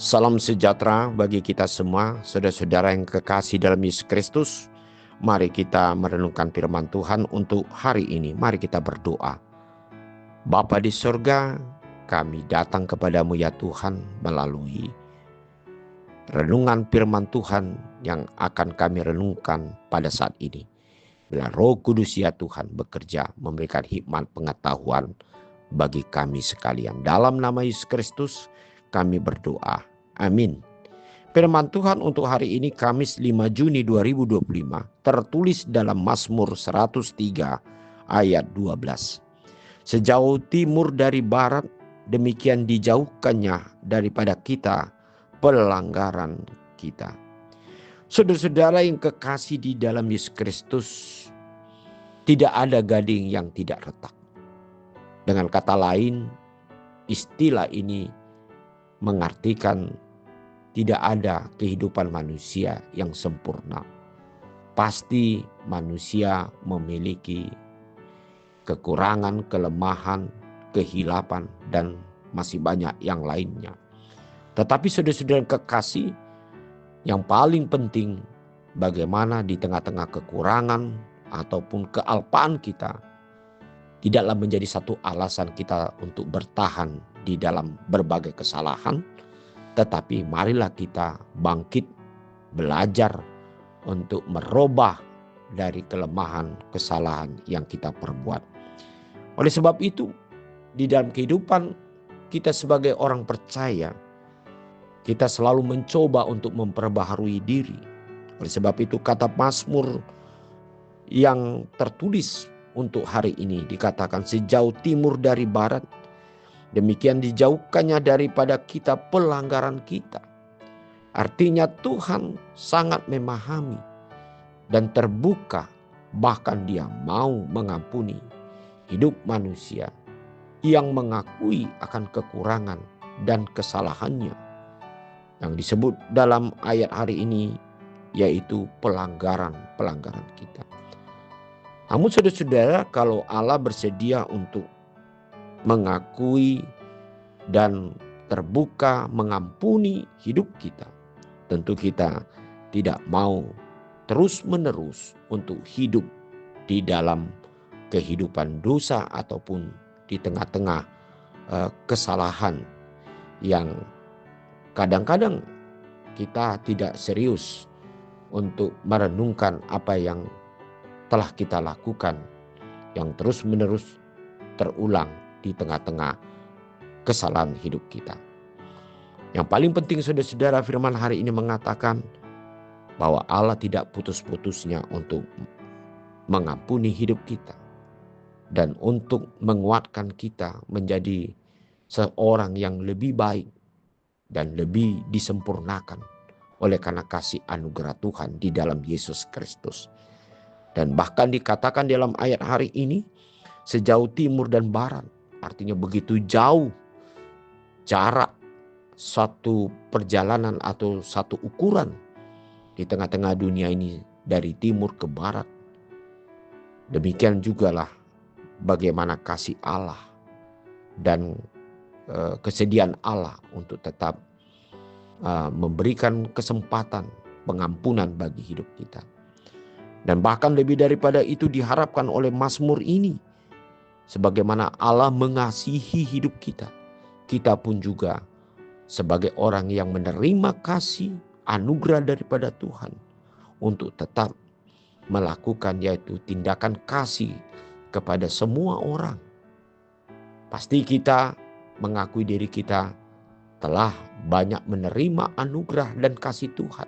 Salam sejahtera bagi kita semua, saudara-saudara yang kekasih dalam Yesus Kristus. Mari kita merenungkan firman Tuhan untuk hari ini. Mari kita berdoa. Bapa di surga, kami datang kepadamu ya Tuhan melalui renungan firman Tuhan yang akan kami renungkan pada saat ini. Bila Roh Kudus ya Tuhan bekerja memberikan hikmat pengetahuan bagi kami sekalian. Dalam nama Yesus Kristus kami berdoa. Amin. Firman Tuhan untuk hari ini Kamis 5 Juni 2025 tertulis dalam Mazmur 103 ayat 12. Sejauh timur dari barat, demikian dijauhkannya daripada kita pelanggaran kita. Saudara-saudara yang kekasih di dalam Yesus Kristus, tidak ada gading yang tidak retak. Dengan kata lain, istilah ini mengartikan tidak ada kehidupan manusia yang sempurna. Pasti manusia memiliki kekurangan, kelemahan, kehilapan, dan masih banyak yang lainnya. Tetapi saudara-saudara yang kekasih, yang paling penting bagaimana di tengah-tengah kekurangan ataupun kealpaan kita, tidaklah menjadi satu alasan kita untuk bertahan di dalam berbagai kesalahan. Tetapi marilah kita bangkit, belajar untuk merubah dari kelemahan, kesalahan yang kita perbuat. Oleh sebab itu, di dalam kehidupan kita sebagai orang percaya, kita selalu mencoba untuk memperbaharui diri. Oleh sebab itu kata Mazmur yang tertulis untuk hari ini dikatakan sejauh timur dari barat, demikian dijauhkannya daripada kita pelanggaran kita. Artinya Tuhan sangat memahami dan terbuka, bahkan Dia mau mengampuni hidup manusia yang mengakui akan kekurangan dan kesalahannya. Yang disebut dalam ayat hari ini yaitu pelanggaran kita. Namun saudara-saudara, kalau Allah bersedia untuk mengakui dan terbuka mengampuni hidup kita, tentu kita tidak mau terus-menerus untuk hidup di dalam kehidupan dosa ataupun di tengah-tengah kesalahan yang kadang-kadang kita tidak serius untuk merenungkan apa yang telah kita lakukan yang terus-menerus terulang di tengah-tengah kesalahan hidup kita. Yang paling penting saudara-saudara, firman hari ini mengatakan bahwa Allah tidak putus-putusnya untuk mengampuni hidup kita dan untuk menguatkan kita menjadi seorang yang lebih baik dan lebih disempurnakan oleh karena kasih anugerah Tuhan di dalam Yesus Kristus. Dan bahkan dikatakan dalam ayat hari ini, sejauh timur dan barat, artinya begitu jauh jarak satu perjalanan atau satu ukuran di tengah-tengah dunia ini dari timur ke barat. Demikian jugalah bagaimana kasih Allah dan kesediaan Allah untuk tetap memberikan kesempatan pengampunan bagi hidup kita. Dan bahkan lebih daripada itu diharapkan oleh Mazmur ini, sebagaimana Allah mengasihi hidup kita, kita pun juga sebagai orang yang menerima kasih anugerah daripada Tuhan untuk tetap melakukan yaitu tindakan kasih kepada semua orang. Pasti kita mengakui diri kita telah banyak menerima anugerah dan kasih Tuhan.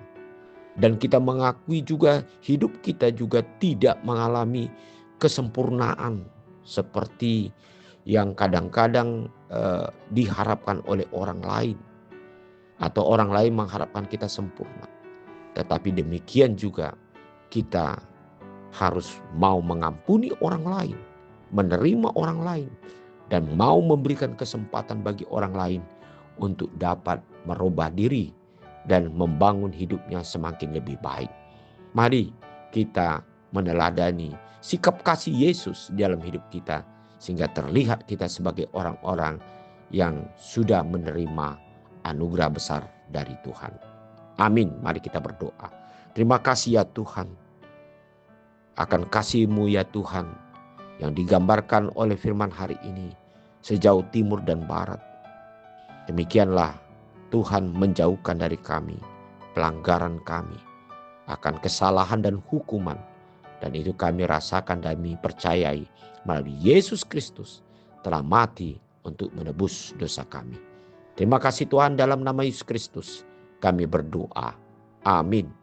Dan kita mengakui juga hidup kita juga tidak mengalami kesempurnaan seperti yang kadang-kadang diharapkan oleh orang lain. Atau orang lain mengharapkan kita sempurna. Tetapi demikian juga kita harus mau mengampuni orang lain, menerima orang lain, dan mau memberikan kesempatan bagi orang lain untuk dapat merubah diri dan membangun hidupnya semakin lebih baik. Mari kita meneladani sikap kasih Yesus dalam hidup kita, sehingga terlihat kita sebagai orang-orang yang sudah menerima anugerah besar dari Tuhan. Amin. Mari kita berdoa. Terima kasih ya Tuhan, akan kasih-Mu ya Tuhan, yang digambarkan oleh firman hari ini sejauh timur dan barat. Demikianlah Tuhan menjauhkan dari kami pelanggaran kami, akan kesalahan dan hukuman. Dan itu kami rasakan dan kami percayai melalui Yesus Kristus telah mati untuk menebus dosa kami. Terima kasih Tuhan, dalam nama Yesus Kristus kami berdoa. Amin.